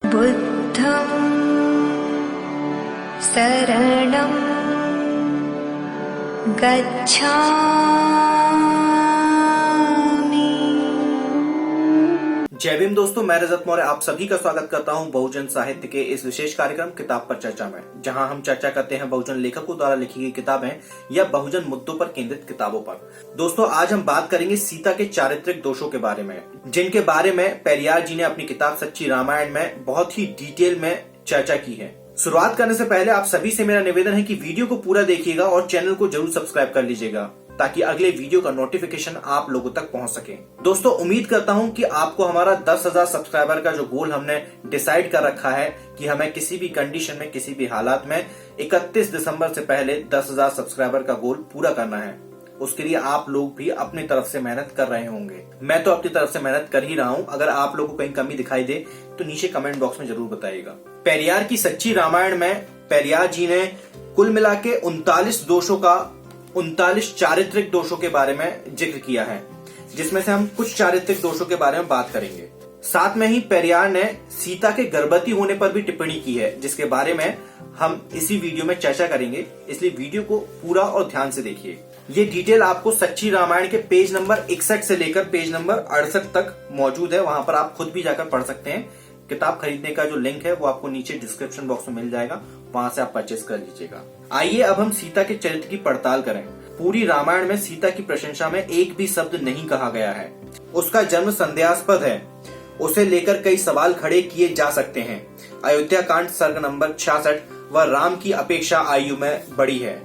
बुद्धं शरणं गच्छामि। जय भीम दोस्तों, मैं रजत मौर्य आप सभी का स्वागत करता हूं बहुजन साहित्य के इस विशेष कार्यक्रम किताब पर चर्चा में, जहां हम चर्चा करते हैं बहुजन लेखकों द्वारा लिखी गई किताबें या बहुजन मुद्दों पर केंद्रित किताबों पर। दोस्तों, आज हम बात करेंगे सीता के चारित्रिक दोषों के बारे में, जिनके बारे में पेरियार जी ने अपनी किताब सच्ची रामायण में बहुत ही डिटेल में चर्चा की है। शुरुआत करने से पहले आप सभी से मेरा निवेदन है कि वीडियो को पूरा देखिएगा और चैनल को जरूर सब्सक्राइब कर लीजिएगा, ताकि अगले वीडियो का नोटिफिकेशन आप लोगों तक पहुंच सके। दोस्तों, उम्मीद करता हूं कि आपको हमारा 10,000 सब्सक्राइबर का जो गोल हमने डिसाइड कर रखा है कि हमें किसी भी कंडीशन में, किसी भी हालात में 31 दिसंबर से पहले 10,000 सब्सक्राइबर का गोल पूरा करना है। उसके लिए आप लोग भी अपनी तरफ से मेहनत कर रहे होंगे। मैं तो अपनी तरफ से मेहनत कर ही रहा हूं। अगर आप लोगों को कहीं कमी दिखाई दे तो नीचे कमेंट बॉक्स में जरूर बताइएगा। पेरियार की सच्ची रामायण में पेरियार जी ने कुल मिला के 39 चारित्रिक दोषों के बारे में जिक्र किया है, जिसमें से हम कुछ चारित्रिक दोषों के बारे में बात करेंगे। साथ में ही पेरियार ने सीता के गर्भवती होने पर भी टिप्पणी की है, जिसके बारे में हम इसी वीडियो में चर्चा करेंगे, इसलिए वीडियो को पूरा और ध्यान से देखिए। ये डिटेल आपको सच्ची रामायण के पेज नंबर 61 से लेकर पेज नंबर 68 तक मौजूद है। वहां पर आप खुद भी जाकर पढ़ सकते हैं। किताब खरीदने का जो लिंक है वो आपको नीचे डिस्क्रिप्शन बॉक्स में मिल जाएगा, वहां से आप परचेस कर लीजिएगा। आइए अब हम सीता के चरित्र की पड़ताल करें। पूरी रामायण में सीता की प्रशंसा में एक भी शब्द नहीं कहा गया है। उसका जन्म संदेहास्पद है, उसे लेकर कई सवाल खड़े किए जा सकते हैं। अयोध्या कांड सर्ग नंबर 66 वह राम की अपेक्षा आयु में बड़ी है।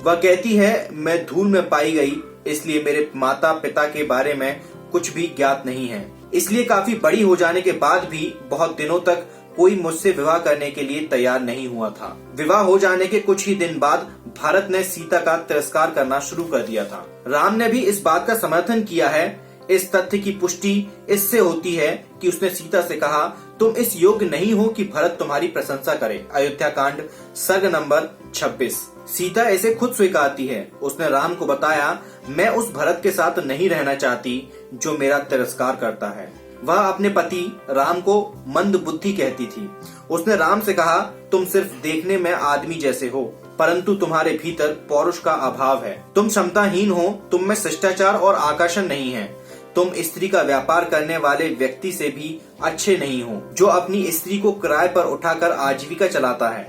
वह कहती है, मैं धूल में पाई गई, इसलिए मेरे माता पिता के बारे में कुछ भी ज्ञात नहीं है। इसलिए काफी बड़ी हो जाने के बाद भी बहुत दिनों तक कोई मुझसे विवाह करने के लिए तैयार नहीं हुआ था। विवाह हो जाने के कुछ ही दिन बाद भरत ने सीता का तिरस्कार करना शुरू कर दिया था। राम ने भी इस बात का समर्थन किया है। इस तथ्य की पुष्टि इससे होती है कि उसने सीता से कहा, तुम इस योग्य नहीं हो कि भरत तुम्हारी प्रशंसा करे। अयोध्या कांड सर्ग नंबर 26। सीता इसे खुद स्वीकारती है। उसने राम को बताया, मैं उस भरत के साथ नहीं रहना चाहती जो मेरा तिरस्कार करता है। वह अपने पति राम को मंद बुद्धि कहती थी। उसने राम से कहा, तुम सिर्फ देखने में आदमी जैसे हो, परंतु तुम्हारे भीतर पौरुष का अभाव है। तुम क्षमताहीन हो, तुम में शिष्टाचार और आकर्षण नहीं है। तुम स्त्री का व्यापार करने वाले व्यक्ति से भी अच्छे नहीं हो, जो अपनी स्त्री को किराए पर उठाकर आजीविका चलाता है।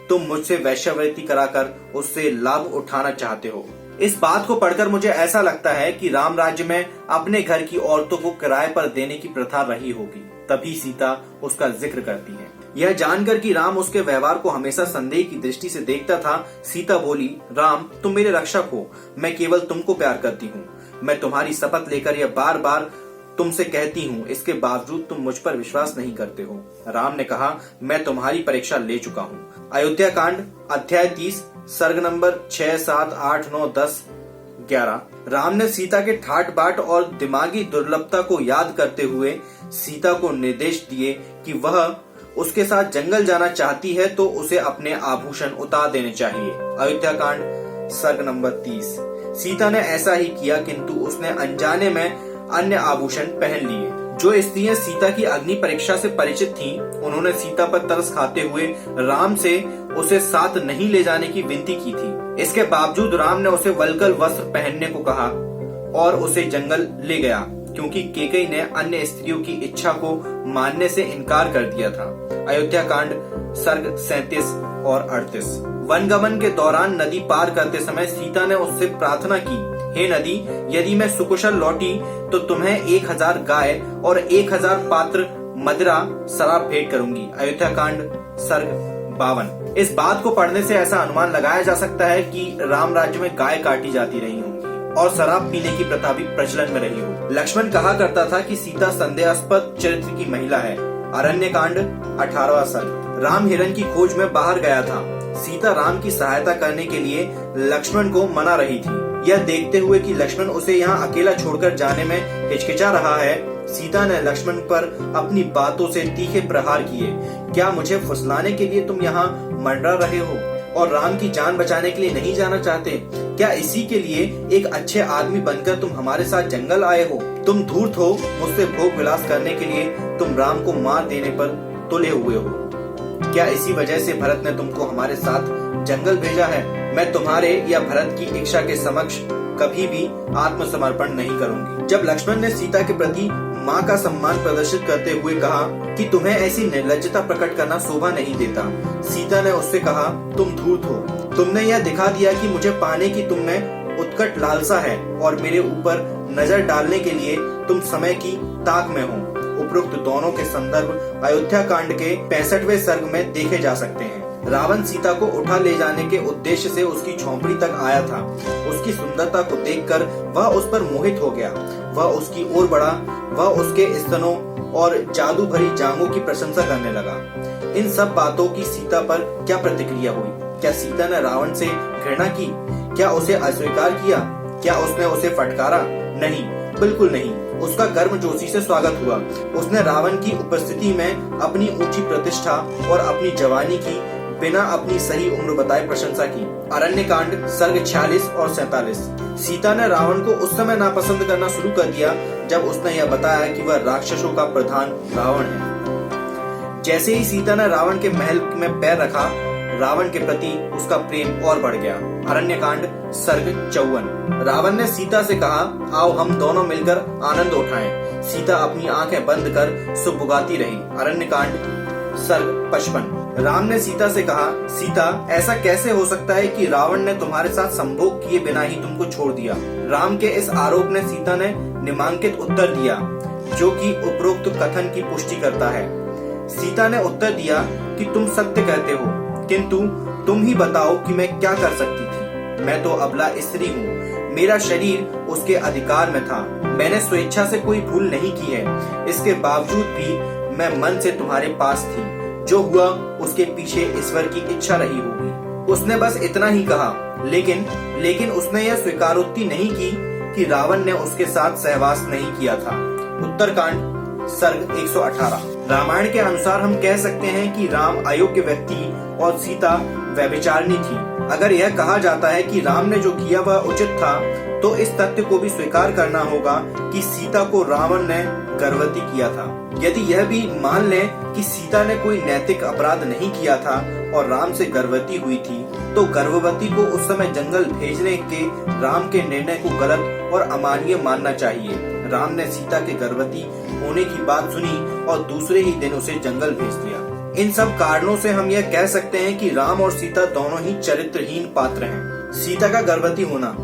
तुम मुझसे वैश्यावृत्ति कराकर उससे लाभ उठाना चाहते हो। इस बात को पढ़कर मुझे ऐसा लगता है कि राम राज्य में अपने घर की औरतों को किराए पर देने की प्रथा रही होगी, तभी सीता उसका जिक्र करती है। यह जानकर कि राम उसके व्यवहार को हमेशा संदेह की दृष्टि से देखता था, सीता बोली, राम तुम मेरे रक्षक हो, मैं केवल तुमको प्यार करती हूँ। मैं तुम्हारी शपथ लेकर यह बार बार तुमसे कहती हूँ, इसके बावजूद तुम मुझ पर विश्वास नहीं करते हो। राम ने कहा, मैं तुम्हारी परीक्षा ले चुका हूँ। अयोध्या कांड अध्याय 30 सर्ग नंबर 6, 7, 8, 9, 10, 11। राम ने सीता के ठाट बाट और दिमागी दुर्लभता को याद करते हुए सीता को निर्देश दिए कि वह उसके साथ जंगल जाना चाहती है तो उसे अपने आभूषण उतार देने चाहिए। अयोध्या कांड सर्ग नंबर 30। सीता ने ऐसा ही किया, किंतु उसने अनजाने में अन्य आभूषण पहन लिए। जो स्त्रियां सीता की अग्नि परीक्षा से परिचित थीं, उन्होंने सीता पर तरस खाते हुए राम से उसे साथ नहीं ले जाने की विनती की थी। इसके बावजूद राम ने उसे वल्कल वस्त्र पहनने को कहा और उसे जंगल ले गया, क्योंकि केकई ने अन्य स्त्रियों की इच्छा को मानने से इनकार कर दिया था। अयोध्या कांड सर्ग 37 और 38। वनगमन के दौरान नदी पार करते समय सीता ने उससे प्रार्थना की, हे नदी, यदि मैं सुकुशल लौटी तो तुम्हें 1000 गाय और 1000 पात्र मदिरा शराब भेंट करूंगी। अयोध्या कांड सर्ग 52। इस बात को पढ़ने से ऐसा अनुमान लगाया जा सकता है कि राम राज्य में गाय काटी जाती रही होंगी और शराब पीने की प्रथा भी प्रचलन में रही हो। लक्ष्मण कहा करता था कि सीता संदेहास्पद चरित्र की महिला है। अरण्य कांड 18वां सर्ग। राम हिरण की खोज में बाहर गया था। सीता राम की सहायता करने के लिए लक्ष्मण को मना रही थी। यह देखते हुए कि लक्ष्मण उसे यहाँ अकेला छोड़कर जाने में हिचकिचा रहा है, सीता ने लक्ष्मण पर अपनी बातों से तीखे प्रहार किए। क्या मुझे फुसलाने के लिए तुम यहाँ मंडरा रहे हो और राम की जान बचाने के लिए नहीं जाना चाहते? क्या इसी के लिए एक अच्छे आदमी बनकर तुम हमारे साथ जंगल आए हो? तुम धूर्त हो, मुझसे भोग विलास करने के लिए तुम राम को मार देने पर तुले हुए हो। क्या इसी वजह से भरत ने तुमको हमारे साथ जंगल भेजा है? मैं तुम्हारे या भरत की इच्छा के समक्ष कभी भी आत्मसमर्पण नहीं करूंगी। जब लक्ष्मण ने सीता के प्रति माँ का सम्मान प्रदर्शित करते हुए कहा कि तुम्हें ऐसी निर्लज्जता प्रकट करना शोभा नहीं देता, सीता ने उससे कहा, तुम धूर्त हो। तुमने यह दिखा दिया कि मुझे पाने की तुम में उत्कट लालसा है और मेरे ऊपर नजर डालने के लिए तुम समय की ताक में हो। उपरोक्त दोनों के संदर्भ अयोध्या कांड के 65वें सर्ग में देखे जा सकते हैं। रावण सीता को उठा ले जाने के उद्देश्य से उसकी झोंपड़ी तक आया था। उसकी सुंदरता को देखकर वह उस पर मोहित हो गया। वह उसकी ओर बढ़ा। वह उसके स्तनों और जादू भरी जांघों की प्रशंसा करने लगा। इन सब बातों की सीता पर क्या प्रतिक्रिया हुई? क्या सीता ने रावण से घृणा की? क्या उसे अस्वीकार किया? क्या उसने उसे फटकारा? नहीं, बिल्कुल नहीं। उसका गर्मजोशी से स्वागत हुआ। उसने रावण की उपस्थिति में अपनी ऊंची प्रतिष्ठा और अपनी जवानी की बिना अपनी सही उम्र बताए प्रशंसा की। अरण्य कांड सर्ग 46 और 47। सीता ने रावण को उस समय नापसंद करना शुरू कर दिया जब उसने यह बताया कि वह राक्षसों का प्रधान रावण है। जैसे ही सीता ने रावण के महल में पैर रखा, रावण के प्रति उसका प्रेम और बढ़ गया। अरण्य कांड सर्ग 54। रावण ने सीता से कहा, आओ हम दोनों मिलकर आनंद उठाएं। सीता अपनी आंखें बंद कर सुबुगाती रही। अरण्य कांड सर्ग 55। राम ने सीता से कहा, सीता, ऐसा कैसे हो सकता है कि रावण ने तुम्हारे साथ संभोग किए बिना ही तुमको छोड़ दिया? राम के इस आरोप ने सीता ने निम्नलिखित उत्तर दिया, जो कि उपरोक्त कथन की पुष्टि करता है। सीता ने उत्तर दिया कि तुम सत्य कहते हो, किंतु तुम ही बताओ कि मैं क्या कर सकती थी। मैं तो अबला स्त्री हूँ। मेरा शरीर उसके अधिकार में था। मैंने स्वेच्छा से कोई भूल नहीं की है। इसके बावजूद भी मैं मन से तुम्हारे पास थी। जो हुआ उसके पीछे ईश्वर की इच्छा रही होगी। उसने बस इतना ही कहा, लेकिन उसने यह स्वीकारोक्ति नहीं की कि रावण ने उसके साथ सहवास नहीं किया था। उत्तरकांड सर्ग 118। रामायण के अनुसार हम कह सकते हैं कि राम अयोग्य व्यक्ति और सीता व्यभिचारिणी थी। अगर यह कहा जाता है कि राम ने जो किया वह उचित था, तो इस तथ्य को भी स्वीकार करना होगा कि सीता को रावण ने गर्भवती किया था। यदि यह भी मान लें कि सीता ने कोई नैतिक अपराध नहीं किया था और राम से गर्भवती हुई थी, तो गर्भवती को उस समय जंगल भेजने के राम के निर्णय को गलत और अमानवीय मानना चाहिए। राम ने सीता के गर्भवती होने की बात सुनी और दूसरे ही दिन उसे जंगल भेज दिया। इन सब कारणों से हम यह कह सकते हैं कि राम और सीता दोनों ही चरित्रहीन पात्र हैं। सीता का गर्भवती होना।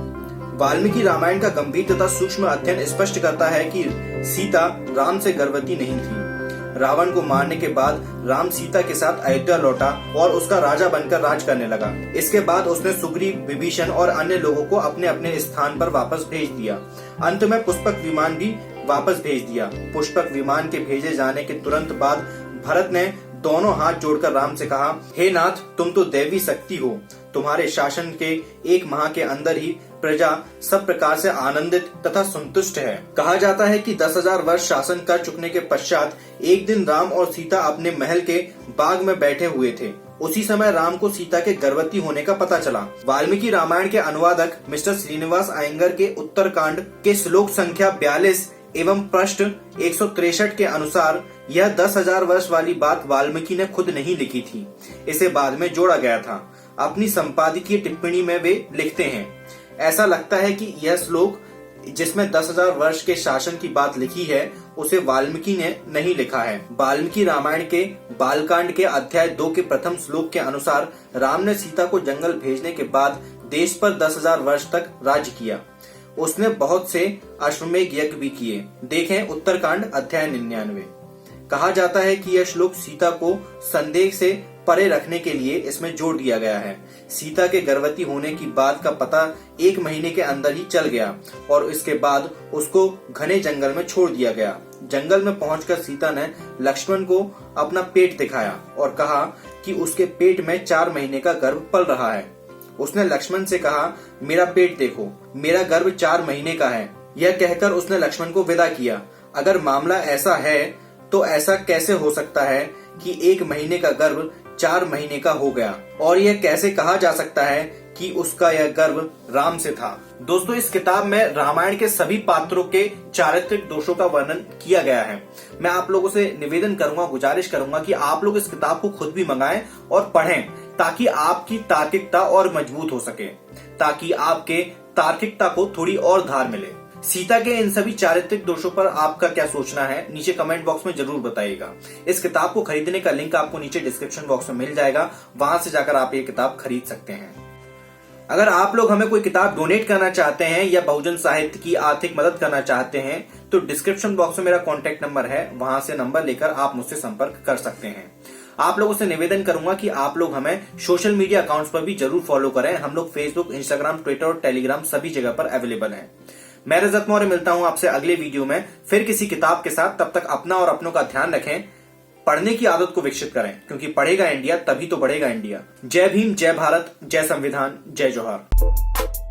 वाल्मीकि रामायण का गंभीर तथा सूक्ष्म अध्ययन स्पष्ट करता है कि सीता राम से गर्भवती नहीं थी। रावण को मारने के बाद राम सीता के साथ अयोध्या लौटा और उसका राजा बनकर राज करने लगा। इसके बाद उसने सुग्रीव, विभीषण और अन्य लोगों को अपने अपने स्थान पर वापस भेज दिया। अंत में पुष्पक विमान भी वापस भेज दिया। पुष्पक विमान के भेजे जाने के तुरंत बाद भरत ने दोनों हाथ जोड़कर राम से कहा, हे नाथ, तुम तो दैवी शक्ति हो। तुम्हारे शासन के 1 माह के अंदर ही प्रजा सब प्रकार से आनंदित तथा संतुष्ट है। कहा जाता है कि 10,000 वर्ष शासन कर चुकने के पश्चात एक दिन राम और सीता अपने महल के बाग में बैठे हुए थे। उसी समय राम को सीता के गर्भवती होने का पता चला। वाल्मीकि रामायण के अनुवादक मिस्टर श्रीनिवास अयंगर के उत्तरकांड के श्लोक संख्या 42 एवं पृष्ठ 163 के अनुसार यह 10,000 वर्ष वाली बात वाल्मीकि ने खुद नहीं लिखी थी। इसे बाद में जोड़ा गया था। अपनी संपादकीय टिप्पणी में वे लिखते हैं, ऐसा लगता है कि यह श्लोक जिसमें 10,000 वर्ष के शासन की बात लिखी है, उसे वाल्मीकि ने नहीं लिखा है। वाल्मीकि रामायण के बालकांड के अध्याय 2 के प्रथम श्लोक के अनुसार राम ने सीता को जंगल भेजने के बाद देश पर 10,000 वर्ष तक राज्य किया। उसने बहुत से अश्वमेध यज्ञ भी किए। देखें उत्तरकांड अध्याय 99। कहा जाता है कि यह श्लोक सीता को संदेह से परे रखने के लिए इसमें जोड़ दिया गया है। सीता के गर्भवती होने की बात का पता 1 महीने के अंदर ही चल गया और इसके बाद उसको घने जंगल में छोड़ दिया गया। जंगल में पहुंचकर सीता ने लक्ष्मण को अपना पेट दिखाया और कहा कि उसके पेट में 4 महीने का गर्भ पल रहा है। उसने लक्ष्मण से कहा, मेरा पेट देखो, मेरा गर्भ 4 महीने का है। यह कहकर उसने लक्ष्मण को विदा किया। अगर मामला ऐसा है तो ऐसा कैसे हो सकता है कि 1 महीने का गर्भ 4 महीने का हो गया? और यह कैसे कहा जा सकता है कि उसका यह गर्व राम से था। दोस्तों, इस किताब में रामायण के सभी पात्रों के चारित्रिक दोषों का वर्णन किया गया है। मैं आप लोगों से निवेदन करूंगा, गुजारिश करूंगा कि आप लोग इस किताब को खुद भी मंगाएं और पढ़ें, ताकि आपकी तार्किकता और मजबूत हो सके, ताकि आपके तार्किकता को थोड़ी और धार मिले। सीता के इन सभी चारित्रिक दोषों पर आपका क्या सोचना है, नीचे कमेंट बॉक्स में जरूर बताइएगा। इस किताब को खरीदने का लिंक आपको नीचे डिस्क्रिप्शन बॉक्स में मिल जाएगा, वहां से जाकर आप ये किताब खरीद सकते हैं। अगर आप लोग हमें कोई किताब डोनेट करना चाहते हैं या बहुजन साहित्य की आर्थिक मदद करना चाहते हैं तो डिस्क्रिप्शन बॉक्स में मेरा कॉन्टैक्ट नंबर है, वहां से नंबर लेकर आप मुझसे संपर्क कर सकते हैं। आप लोगों से निवेदन करूंगा कि आप लोग हमें सोशल मीडिया अकाउंट्स पर भी जरूर फॉलो करें। हम लोग फेसबुक, इंस्टाग्राम, ट्विटर और टेलीग्राम सभी जगह पर अवेलेबल हैं। मैं रजत मौर्य मिलता हूं आपसे अगले वीडियो में फिर किसी किताब के साथ। तब तक अपना और अपनों का ध्यान रखें, पढ़ने की आदत को विकसित करें, क्योंकि पढ़ेगा इंडिया तभी तो बढ़ेगा इंडिया। जय भीम, जय भारत, जय संविधान, जय जोहार।